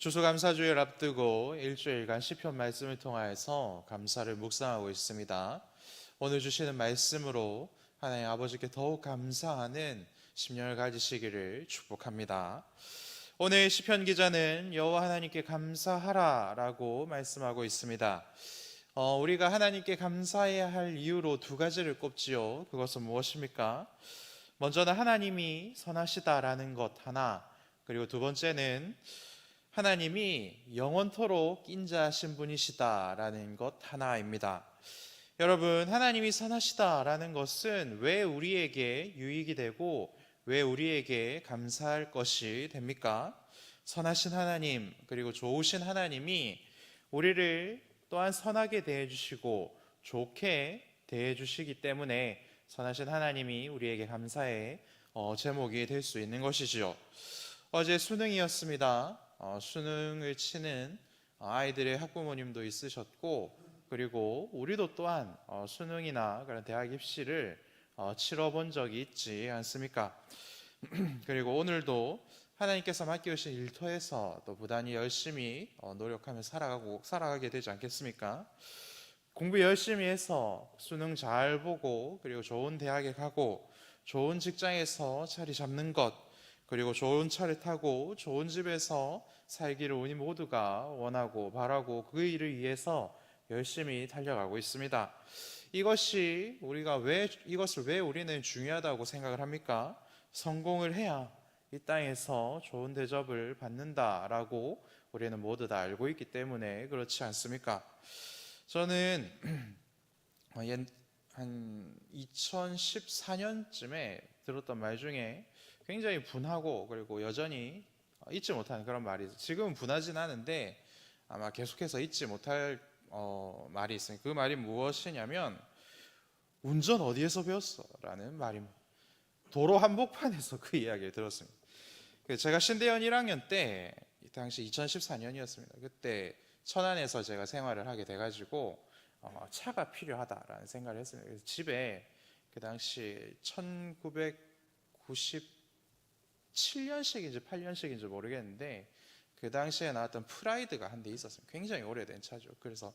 추수감사주일 앞두고 일주일간 시편 말씀을 통하여서 감사를 묵상하고 있습니다. 오늘 주시는 말씀으로 하나님 아버지께 더욱 감사하는 심령을 가지시기를 축복합니다. 오늘 시편 기자는 여호와 하나님께 감사하라라고 말씀하고 있습니다. 우리가 하나님께 감사해야 할 이유로 두 가지를 꼽지요. 그것은 무엇입니까? 먼저는 하나님이 선하시다라는 것 하나, 그리고 두 번째는 하나님이 영원토록 인자하신 분이시다라는 것 하나입니다. 여러분, 하나님이 선하시다라는 것은 왜 우리에게 유익이 되고 왜 우리에게 감사할 것이 됩니까? 선하신 하나님, 그리고 좋으신 하나님이 우리를 또한 선하게 대해주시고 좋게 대해주시기 때문에 선하신 하나님이 우리에게 감사의 제목이 될 수 있는 것이지요. 어제 수능이었습니다. 수능을 치는 아이들의 학부모님도 있으셨고, 그리고 우리도 또한 수능이나 그런 대학 입시를 치러본 적이 있지 않습니까? 그리고 오늘도 하나님께서 맡겨주신 일터에서 또 부단히 열심히 노력하며 살아가게 되지 않겠습니까? 공부 열심히 해서 수능 잘 보고, 그리고 좋은 대학에 가고 좋은 직장에서 자리 잡는 것, 그리고 좋은 차를 타고 좋은 집에서 살기를 우리 모두가 원하고 바라고 그 일을 위해서 열심히 달려가고 있습니다. 이것을 왜 우리는 중요하다고 생각을 합니까? 성공을 해야 이 땅에서 좋은 대접을 받는다라고 우리는 모두 다 알고 있기 때문에 그렇지 않습니까? 저는 한 2014년쯤에 들었던 말 중에 굉장히 분하고 그리고 여전히 잊지 못하는 그런 말이 있어요. 지금은 분하진 않은데 아마 계속해서 잊지 못할 말이 있어요. 그 말이 무엇이냐면 운전 어디에서 배웠어? 라는 말입니다. 도로 한복판에서 그 이야기를 들었습니다. 제가 신대원 1학년 때, 이 당시 2014년이었습니다. 그때 천안에서 제가 생활을 하게 돼가지고 차가 필요하다라는 생각을 했습니다. 그래서 집에 그 당시 1997년식인지 8년식인지 모르겠는데 그 당시에 나왔던 프라이드가 한 대 있었습니다. 굉장히 오래된 차죠. 그래서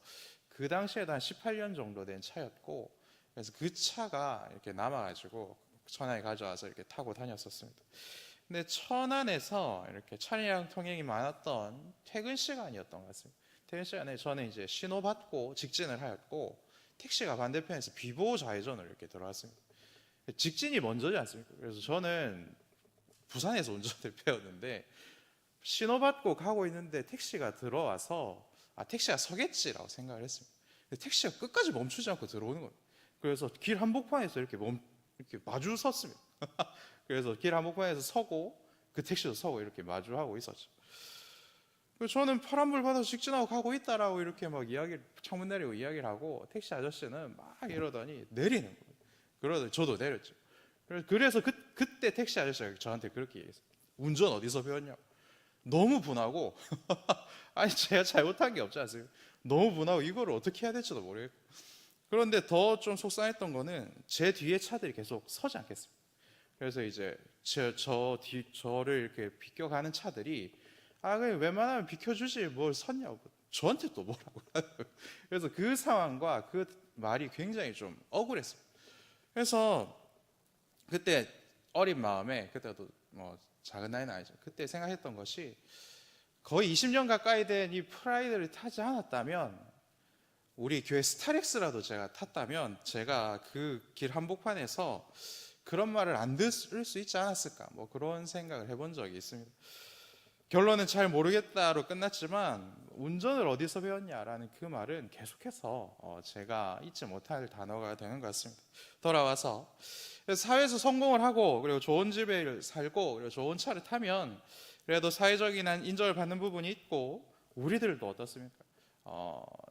그 당시에도 한 18년 정도 된 차였고, 그래서 그 차가 이렇게 남아가지고 천안에 가져와서 이렇게 타고 다녔었습니다. 근데 천안에서 이렇게 차량 통행이 많았던 퇴근 시간이었던 것 같습니다. 퇴근 시간에 저는 이제 신호 받고 직진을 하였고, 택시가 반대편에서 비보호 좌회전을 이렇게 들어왔습니다. 직진이 먼저지 않습니까? 그래서 저는 부산에서 운전을 배웠는데 신호 받고 가고 있는데 택시가 들어와서 택시가 서겠지라고 생각을 했습니다. 근데 택시가 끝까지 멈추지 않고 들어오는 거예요. 그래서 길 한복판에서 이렇게 마주 섰습니다. 그래서 길 한복판에서 서고 그 택시도 서고 이렇게 마주하고 있었죠. 그래서 저는 파란불 받아서 직진하고 가고 있다라고 이렇게 막 창문 내리고 이야기를 하고, 택시 아저씨는 막 이러더니 내리는 거예요. 그러더니 저도 내렸죠. 그래서 그때 택시 아저씨가 저한테 그렇게 얘기했어요. 운전 어디서 배웠냐고. 너무 분하고 아니 제가 잘못한 게 없지 않습니까? 너무 분하고 이거를 어떻게 해야 될지도 모르겠고. 그런데 더 좀 속상했던 거는 제 뒤에 차들이 계속 서지 않겠습니다. 그래서 이제 저를 이렇게 비껴가는 차들이 그냥 웬만하면 비켜주지 뭘 섰냐고 저한테 또 뭐라고. 그래서 그 상황과 그 말이 굉장히 좀 억울했습니다. 그래서 그때 어린 마음에, 그때도 뭐 작은 나이는 아니죠. 그때 생각했던 것이, 거의 20년 가까이 된 이 프라이드를 타지 않았다면, 우리 교회 스타렉스라도 제가 탔다면 제가 그 길 한복판에서 그런 말을 안 들을 수 있지 않았을까, 뭐 그런 생각을 해본 적이 있습니다. 결론은 잘 모르겠다로 끝났지만 운전을 어디서 배웠냐라는 그 말은 계속해서 제가 잊지 못할 단어가 되는 것 같습니다. 돌아와서 사회에서 성공을 하고, 그리고 좋은 집에 살고, 그리고 좋은 차를 타면 그래도 사회적인 인정을 받는 부분이 있고, 우리들도 어떻습니까?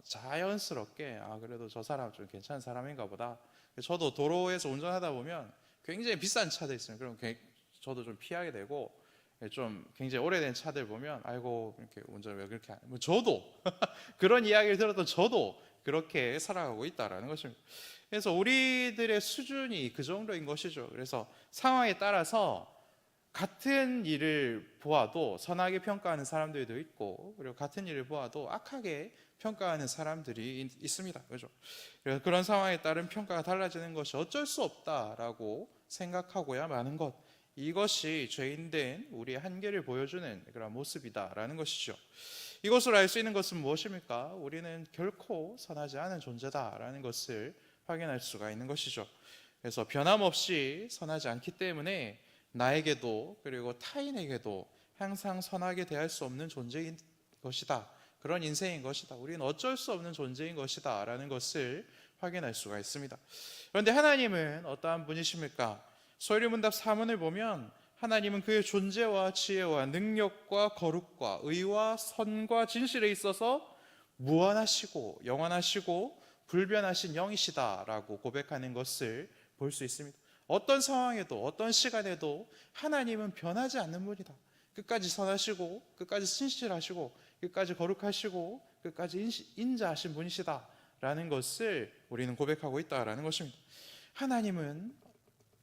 자연스럽게 그래도 저 사람 좀 괜찮은 사람인가 보다. 저도 도로에서 운전하다 보면 굉장히 비싼 차들 있으면 그럼 저도 좀 피하게 되고, 좀 굉장히 오래된 차들 보면 아이고 이렇게 운전을 왜 그렇게 하냐. 저도 그런 이야기를 들었던 저도 그렇게 살아가고 있다라는 것입니다. 그래서 우리들의 수준이 그 정도인 것이죠. 그래서 상황에 따라서 같은 일을 보아도 선하게 평가하는 사람들도 있고, 그리고 같은 일을 보아도 악하게 평가하는 사람들이 있습니다. 그죠? 그래서 그런 상황에 따른 평가가 달라지는 것이 어쩔 수 없다라고 생각하고야 마는 것, 이것이 죄인된 우리의 한계를 보여주는 그런 모습이다라는 것이죠. 이것으로 알 수 있는 것은 무엇입니까? 우리는 결코 선하지 않은 존재다라는 것을 확인할 수가 있는 것이죠. 그래서 변함없이 선하지 않기 때문에 나에게도 그리고 타인에게도 항상 선하게 대할 수 없는 존재인 것이다. 그런 인생인 것이다. 우리는 어쩔 수 없는 존재인 것이다 라는 것을 확인할 수가 있습니다. 그런데 하나님은 어떠한 분이십니까? 소유리문답 4문을 보면 하나님은 그의 존재와 지혜와 능력과 거룩과 의와 선과 진실에 있어서 무한하시고 영원하시고 불변하신 영이시다 라고 고백하는 것을 볼 수 있습니다. 어떤 상황에도 어떤 시간에도 하나님은 변하지 않는 분이다. 끝까지 선하시고 끝까지 신실하시고 끝까지 거룩하시고 끝까지 인자하신 분이시다 라는 것을 우리는 고백하고 있다라는 것입니다. 하나님은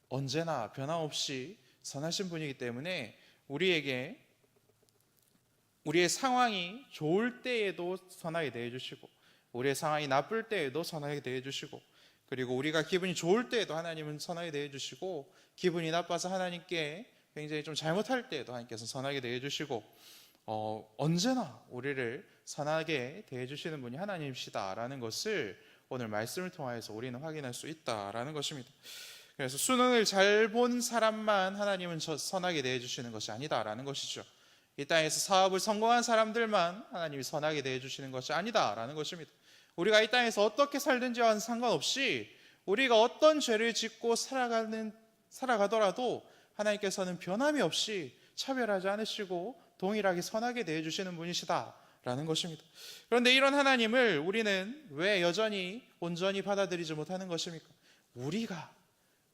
언제나 변함없이 선하신 분이기 때문에 우리에게 우리의 상황이 좋을 때에도 선하게 대해주시고 우리의 상황이 나쁠 때에도 선하게 대해주시고, 그리고 우리가 기분이 좋을 때에도 하나님은 선하게 대해주시고, 기분이 나빠서 하나님께 굉장히 좀 잘못할 때에도 하나님께서 선하게 대해주시고, 언제나 우리를 선하게 대해주시는 분이 하나님이시다라는 것을 오늘 말씀을 통해서 우리는 확인할 수 있다라는 것입니다. 그래서 수능을 잘 본 사람만 하나님은 선하게 대해주시는 것이 아니다라는 것이죠. 이 땅에서 사업을 성공한 사람들만 하나님이 선하게 대해주시는 것이 아니다라는 것입니다. 우리가 이 땅에서 어떻게 살든지와 상관없이 우리가 어떤 죄를 짓고 살아가더라도 하나님께서는 변함이 없이 차별하지 않으시고 동일하게 선하게 대해주시는 분이시다라는 것입니다. 그런데 이런 하나님을 우리는 왜 여전히 온전히 받아들이지 못하는 것입니까?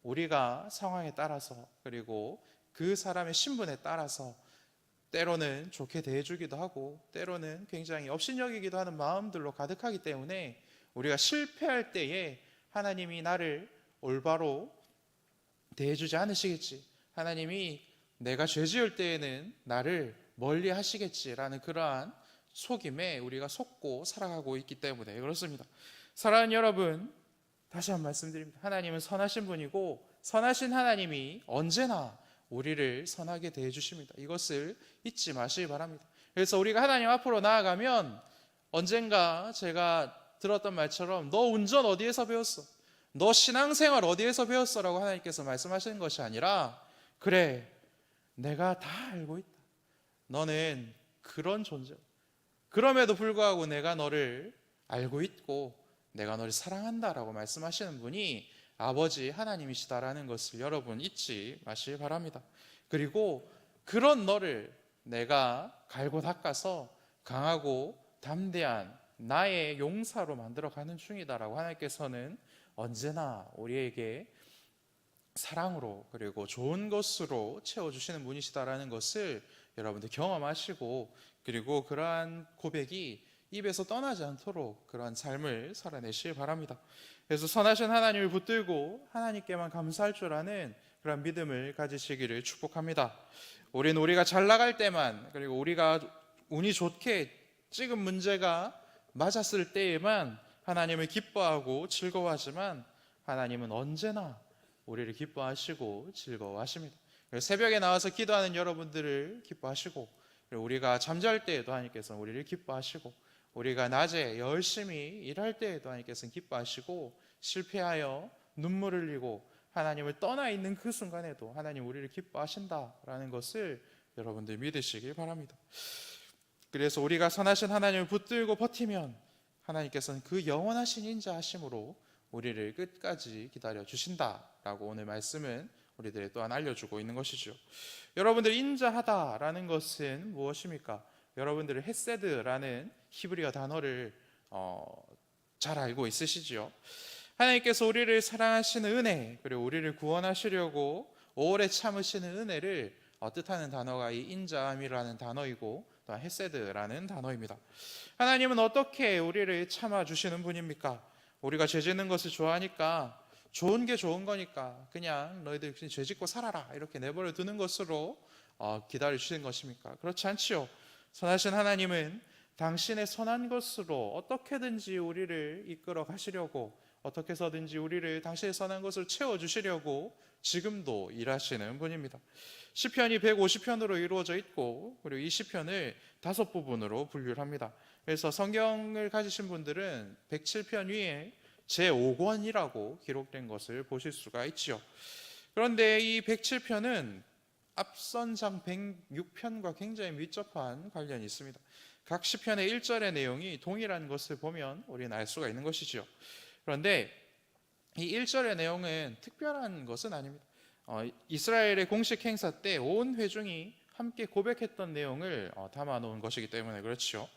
우리가 상황에 따라서 그리고 그 사람의 신분에 따라서 때로는 좋게 대해주기도 하고 때로는 굉장히 업신여기기도 하는 마음들로 가득하기 때문에 우리가 실패할 때에 하나님이 나를 올바로 대해주지 않으시겠지, 하나님이 내가 죄 지을 때에는 나를 멀리 하시겠지라는 그러한 속임에 우리가 속고 살아가고 있기 때문에 그렇습니다. 사랑하는 여러분, 다시 한번 말씀드립니다. 하나님은 선하신 분이고 선하신 하나님이 언제나 우리를 선하게 대해 주십니다. 이것을 잊지 마시기 바랍니다. 그래서 우리가 하나님 앞으로 나아가면 언젠가 제가 들었던 말처럼 너 운전 어디에서 배웠어? 너 신앙생활 어디에서 배웠어? 라고 하나님께서 말씀하시는 것이 아니라, 그래, 내가 다 알고 있다. 너는 그런 존재. 그럼에도 불구하고 내가 너를 알고 있고 내가 너를 사랑한다라고 말씀하시는 분이 아버지 하나님이시다라는 것을 여러분 잊지 마시기 바랍니다. 그리고 그런 너를 내가 갈고 닦아서 강하고 담대한 나의 용사로 만들어가는 중이다라고 하나님께서는 언제나 우리에게 사랑으로 그리고 좋은 것으로 채워주시는 분이시다라는 것을 여러분들 경험하시고, 그리고 그러한 고백이 입에서 떠나지 않도록 그러한 삶을 살아내시기 바랍니다. 그래서 선하신 하나님을 붙들고 하나님께만 감사할 줄 아는 그런 믿음을 가지시기를 축복합니다. 우리가 잘 나갈 때만, 그리고 우리가 운이 좋게 찍은 문제가 맞았을 때에만 하나님을 기뻐하고 즐거워하지만 하나님은 언제나 우리를 기뻐하시고 즐거워하십니다. 새벽에 나와서 기도하는 여러분들을 기뻐하시고, 우리가 잠잘 때에도 하나님께서는 우리를 기뻐하시고, 우리가 낮에 열심히 일할 때에도 하나님께서는 기뻐하시고, 실패하여 눈물을 흘리고 하나님을 떠나 있는 그 순간에도 하나님 우리를 기뻐하신다라는 것을 여러분들 믿으시길 바랍니다. 그래서 우리가 선하신 하나님을 붙들고 버티면 하나님께서는 그 영원하신 인자하심으로 우리를 끝까지 기다려 주신다라고 오늘 말씀은 우리들에 또한 알려주고 있는 것이죠. 여러분들, 인자하다라는 것은 무엇입니까? 여러분들은 헤세드라는 히브리어 단어를 잘 알고 있으시죠? 하나님께서 우리를 사랑하시는 은혜, 그리고 우리를 구원하시려고 오래 참으시는 은혜를 뜻하는 단어가 이 인자함이라는 단어이고 또한 헤세드라는 단어입니다. 하나님은 어떻게 우리를 참아주시는 분입니까? 우리가 죄 짓는 것을 좋아하니까 좋은 게 좋은 거니까 그냥 너희들 그냥 죄 짓고 살아라 이렇게 내버려 두는 것으로 기다려 주시는 것입니까? 그렇지 않지요. 선하신 하나님은 당신의 선한 것으로 어떻게든지 우리를 이끌어 가시려고, 어떻게 해서든지 우리를 당신의 선한 것을 채워주시려고 지금도 일하시는 분입니다. 시편이 150편으로 이루어져 있고, 그리고 이 시편을 5부분으로 분류를 합니다. 그래서 성경을 가지신 분들은 107편 위에 제5권이라고 기록된 것을 보실 수가 있지요. 그런데 이 107편은 앞선 장 106편과 굉장히 밀접한 관련이 있습니다. 각 시편의 1절의 내용이 동일한 것을 보면 우리는 알 수가 있는 것이지요. 그런데 이 1절의 내용은 특별한 것은 아닙니다. 이스라엘의 공식 행사 때 온 회중이 함께 고백했던 내용을 담아 놓은 것이기 때문에 그렇죠.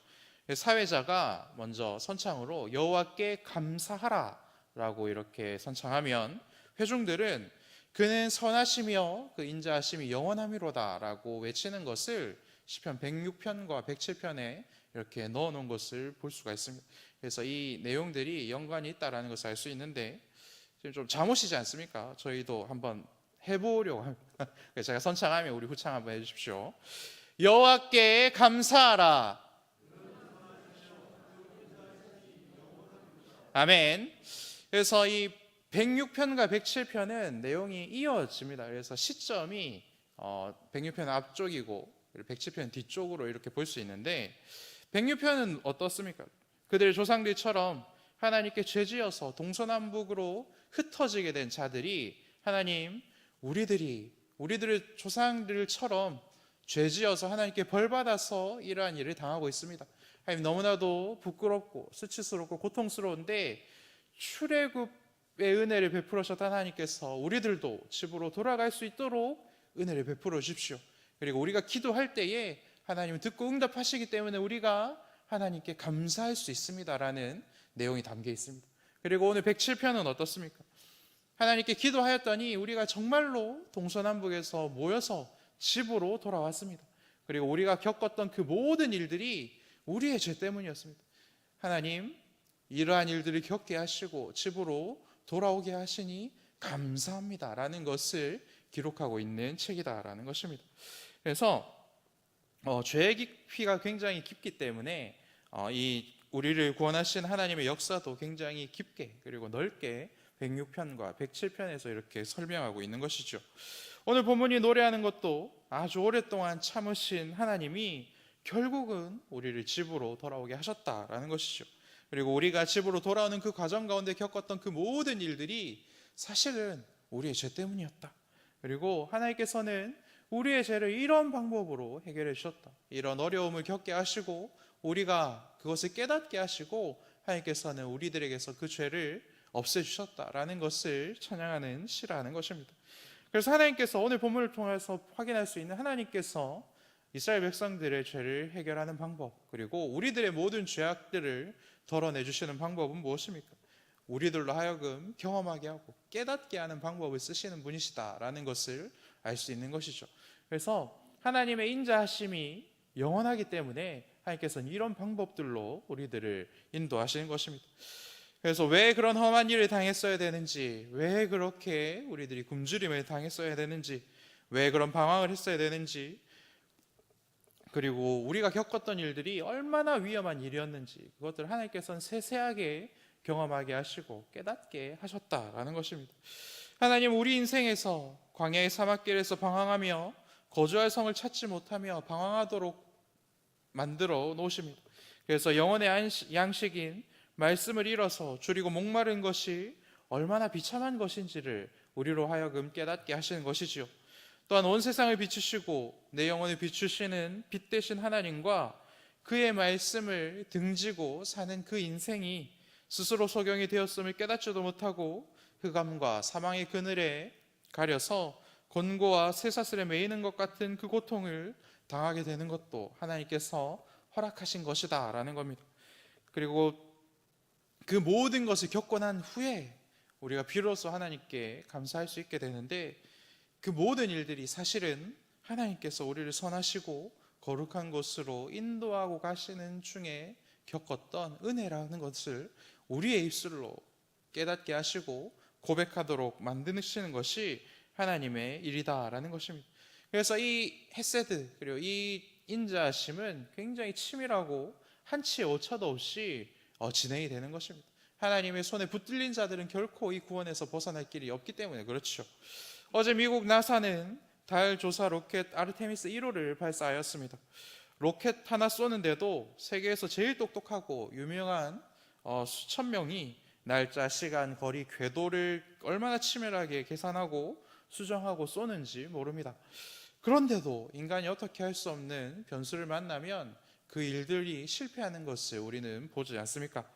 사회자가 먼저 선창으로 여호와께 감사하라 라고 이렇게 선창하면, 회중들은 그는 선하시며 그 인자하심이 영원하미로다 라고 외치는 것을 시편 106편과 107편에 이렇게 넣어 놓은 것을 볼 수가 있습니다. 그래서 이 내용들이 연관이 있다는 것을 알 수 있는데, 지금 좀 잠오시지 않습니까? 저희도 한번 해보려고 합니다. 제가 선창하면 우리 후창 한번 해주십시오. 여호와께 감사하라. 아멘. 그래서 이 106편과 107편은 내용이 이어집니다. 그래서 시점이 106편 앞쪽이고 107편 뒤쪽으로 이렇게 볼 수 있는데, 106편은 어떻습니까? 그들의 조상들처럼 하나님께 죄지어서 동서남북으로 흩어지게 된 자들이 하나님, 우리들의 조상들처럼 죄지어서 하나님께 벌받아서 이러한 일을 당하고 있습니다. 하나님, 너무나도 부끄럽고 수치스럽고 고통스러운데 출애굽의 은혜를 베풀으셨던 하나님께서 우리들도 집으로 돌아갈 수 있도록 은혜를 베풀어 주십시오. 그리고 우리가 기도할 때에 하나님은 듣고 응답하시기 때문에 우리가 하나님께 감사할 수 있습니다라는 내용이 담겨 있습니다. 그리고 오늘 107편은 어떻습니까? 하나님께 기도하였더니 우리가 정말로 동서남북에서 모여서 집으로 돌아왔습니다. 그리고 우리가 겪었던 그 모든 일들이 우리의 죄 때문이었습니다. 하나님, 이러한 일들을 겪게 하시고 집으로 돌아오게 하시니 감사합니다라는 것을 기록하고 있는 책이다라는 것입니다. 그래서 죄의 깊이가 굉장히 깊기 때문에 이 우리를 구원하신 하나님의 역사도 굉장히 깊게 그리고 넓게 106편과 107편에서 이렇게 설명하고 있는 것이죠. 오늘 본문이 노래하는 것도 아주 오랫동안 참으신 하나님이 결국은 우리를 집으로 돌아오게 하셨다라는 것이죠. 그리고 우리가 집으로 돌아오는 그 과정 가운데 겪었던 그 모든 일들이 사실은 우리의 죄 때문이었다. 그리고 하나님께서는 우리의 죄를 이런 방법으로 해결해 주셨다. 이런 어려움을 겪게 하시고 우리가 그것을 깨닫게 하시고 하나님께서는 우리들에게서 그 죄를 없애주셨다라는 것을 찬양하는 시라는 것입니다. 그래서 하나님께서 오늘 본문을 통해서 확인할 수 있는, 하나님께서 이스라엘 백성들의 죄를 해결하는 방법, 그리고 우리들의 모든 죄악들을 덜어내주시는 방법은 무엇입니까? 우리들로 하여금 경험하게 하고 깨닫게 하는 방법을 쓰시는 분이시다라는 것을 알 수 있는 것이죠. 그래서 하나님의 인자하심이 영원하기 때문에 하나님께서는 이런 방법들로 우리들을 인도하시는 것입니다. 그래서 왜 그런 험한 일을 당했어야 되는지, 왜 그렇게 우리들이 굶주림을 당했어야 되는지, 왜 그런 방황을 했어야 되는지, 그리고 우리가 겪었던 일들이 얼마나 위험한 일이었는지, 그것들을 하나님께서는 세세하게 경험하게 하시고 깨닫게 하셨다라는 것입니다. 하나님, 우리 인생에서 광야의 사막길에서 방황하며 거주할 성을 찾지 못하며 방황하도록 만들어 놓으십니다. 그래서 영혼의 양식인 말씀을 잃어서 줄이고 목마른 것이 얼마나 비참한 것인지를 우리로 하여금 깨닫게 하시는 것이지요. 또한 온 세상을 비추시고 내 영혼을 비추시는 빛 되신 하나님과 그의 말씀을 등지고 사는 그 인생이 스스로 소경이 되었음을 깨닫지도 못하고 흑암과 사망의 그늘에 가려서 곤고와 쇠사슬에 매이는 것 같은 그 고통을 당하게 되는 것도 하나님께서 허락하신 것이다 라는 겁니다. 그리고 그 모든 것을 겪고 난 후에 우리가 비로소 하나님께 감사할 수 있게 되는데, 그 모든 일들이 사실은 하나님께서 우리를 선하시고 거룩한 곳으로 인도하고 가시는 중에 겪었던 은혜라는 것을 우리의 입술로 깨닫게 하시고 고백하도록 만드시는 것이 하나님의 일이다라는 것입니다. 그래서 이 헤세드 그리고 이 인자하심은 굉장히 치밀하고 한치의 오차도 없이 진행이 되는 것입니다. 하나님의 손에 붙들린 자들은 결코 이 구원에서 벗어날 길이 없기 때문에 그렇죠. 어제 미국 나사는 달 조사 로켓 아르테미스 1호를 발사하였습니다. 로켓 하나 쏘는데도 세계에서 제일 똑똑하고 유명한 수천 명이 날짜, 시간, 거리, 궤도를 얼마나 치밀하게 계산하고 수정하고 쏘는지 모릅니다. 그런데도 인간이 어떻게 할 수 없는 변수를 만나면 그 일들이 실패하는 것을 우리는 보지 않습니까?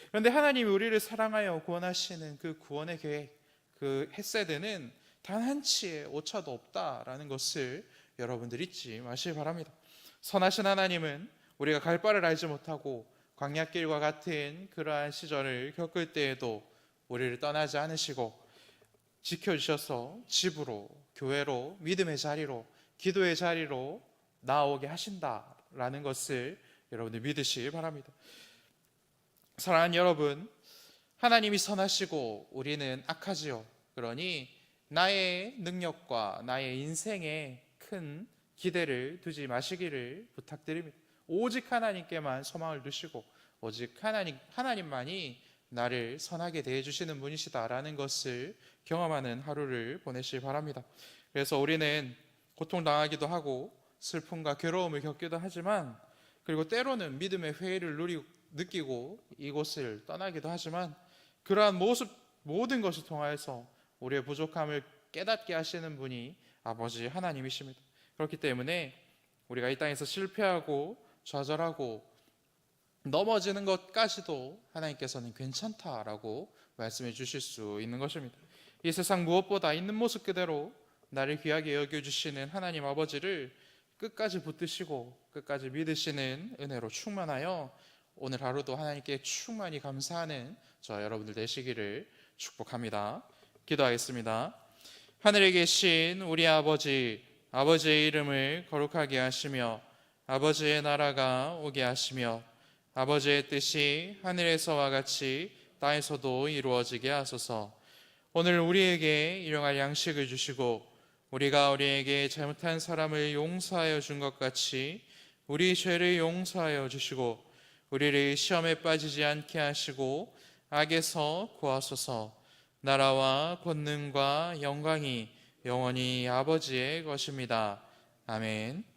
그런데 하나님이 우리를 사랑하여 구원하시는 그 구원의 계획, 그 헤세드는 단 한치의 오차도 없다라는 것을 여러분들 잊지 마시기 바랍니다. 선하신 하나님은 우리가 갈 바를 알지 못하고 광야길과 같은 그러한 시절을 겪을 때에도 우리를 떠나지 않으시고 지켜주셔서 집으로, 교회로, 믿음의 자리로, 기도의 자리로 나오게 하신다라는 것을 여러분들 믿으시기 바랍니다. 사랑하는 여러분, 하나님이 선하시고 우리는 악하지요. 그러니 나의 능력과 나의 인생에 큰 기대를 두지 마시기를 부탁드립니다. 오직 하나님께만 소망을 두시고 오직 하나님만이 나를 선하게 대해주시는 분이시다라는 것을 경험하는 하루를 보내시기 바랍니다. 그래서 우리는 고통당하기도 하고 슬픔과 괴로움을 겪기도 하지만, 그리고 때로는 믿음의 회의를 느끼고 이곳을 떠나기도 하지만, 그러한 모든 것을 통하여서 우리의 부족함을 깨닫게 하시는 분이 아버지 하나님이십니다. 그렇기 때문에 우리가 이 땅에서 실패하고 좌절하고 넘어지는 것까지도 하나님께서는 괜찮다라고 말씀해 주실 수 있는 것입니다. 이 세상 무엇보다 있는 모습 그대로 나를 귀하게 여겨주시는 하나님 아버지를 끝까지 붙드시고 끝까지 믿으시는 은혜로 충만하여 오늘 하루도 하나님께 충만히 감사하는 저 여러분들 되시기를 축복합니다. 기도하겠습니다. 하늘에 계신 우리 아버지, 아버지의 이름을 거룩하게 하시며 아버지의 나라가 오게 하시며 아버지의 뜻이 하늘에서와 같이 땅에서도 이루어지게 하소서. 오늘 우리에게 일용할 양식을 주시고 우리가 우리에게 잘못한 사람을 용서하여 준 것 같이 우리 죄를 용서하여 주시고 우리를 시험에 빠지지 않게 하시고 악에서 구하소서. 나라와 권능과 영광이 영원히 아버지의 것입니다. 아멘.